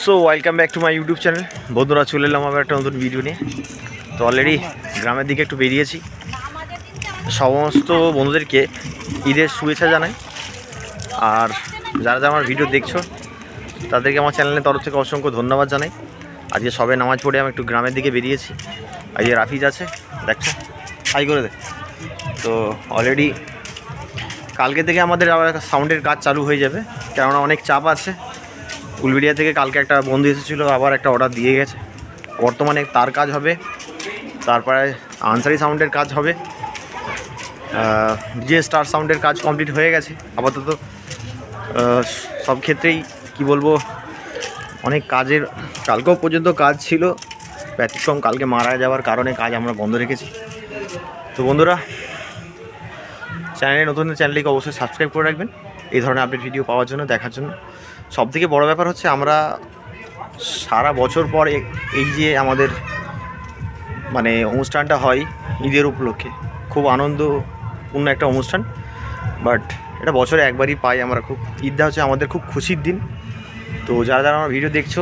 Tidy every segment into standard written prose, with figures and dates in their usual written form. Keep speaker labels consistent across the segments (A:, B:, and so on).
A: So welcome back to my YouTube channel. বন্ধুরা, চলে এলাম আবার একটা নতুন ভিডিও নিয়ে। তো অলরেডি গ্রামের দিকে একটু বেরিয়েছি। সমস্ত বন্ধুদেরকে ঈদের শুভেচ্ছা জানাই। আর যারা যারা আমার ভিডিও দেখছো তাদেরকে আমার চ্যানেলের তরফ থেকে অসংখ্য ধন্যবাদ জানাই। আজকে সবে নামাজ পড়ে আমি একটু গ্রামের দিকে বেরিয়েছি। আজকে রাফিজ আছে, দেখছো, হাই করে দে। তো অলরেডি কালকে থেকে আমাদের আবার সাউন্ডের কাজ চালু হয়ে যাবে, কেননা অনেক চাপ আছে। উলবেড়িয়া থেকে কালকে একটা বন্ধু এসেছিলো, আবার একটা অর্ডার দিয়ে গেছে। বর্তমানে তার কাজ হবে, তারপরে আনসারি সাউন্ডের কাজ হবে, ডিজে স্টার সাউন্ডের কাজ কমপ্লিট হয়ে গেছে আপাতত। সব ক্ষেত্রেই কি বলবো, অনেক কাজের কালকেও পর্যন্ত কাজ ছিল, ব্যতিক্রম কালকে মারা যাওয়ার কারণে কাজ আমরা বন্ধ রেখেছি। তো বন্ধুরা, চ্যানেলে নতুন চ্যানেলটিকে অবশ্যই সাবস্ক্রাইব করে রাখবেন এই ধরনের আপডেট ভিডিও পাওয়ার জন্য, দেখার জন্য। সবথেকে বড় ব্যাপার হচ্ছে আমরা সারা বছর পর এই যে আমাদের মানে অনুষ্ঠানটা হয় ঈদের উপলক্ষে, খুব আনন্দপূর্ণ একটা অনুষ্ঠান। বাট এটা বছরে একবারই পাই আমরা। খুব ঈদটা হচ্ছে আমাদের খুব খুশির দিন। তো যারা যারা আমার ভিডিও দেখছো,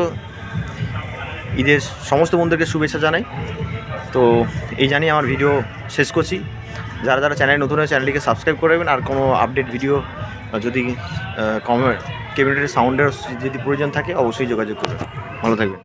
A: ঈদের সমস্ত বন্ধুদেরকে শুভেচ্ছা জানাই। তো এই জানিয়ে আমার ভিডিও শেষ করছি। যারা যারা চ্যানেল নতুন হয় চ্যানেলটিকে সাবস্ক্রাইব করে দেবেন। আর কোনো আপডেট ভিডিও যদি ক্যাবিনেটের সাউন্ডের যদি প্রয়োজন থাকে অবশ্যই যোগাযোগ করবেন। ভালো থাকবেন।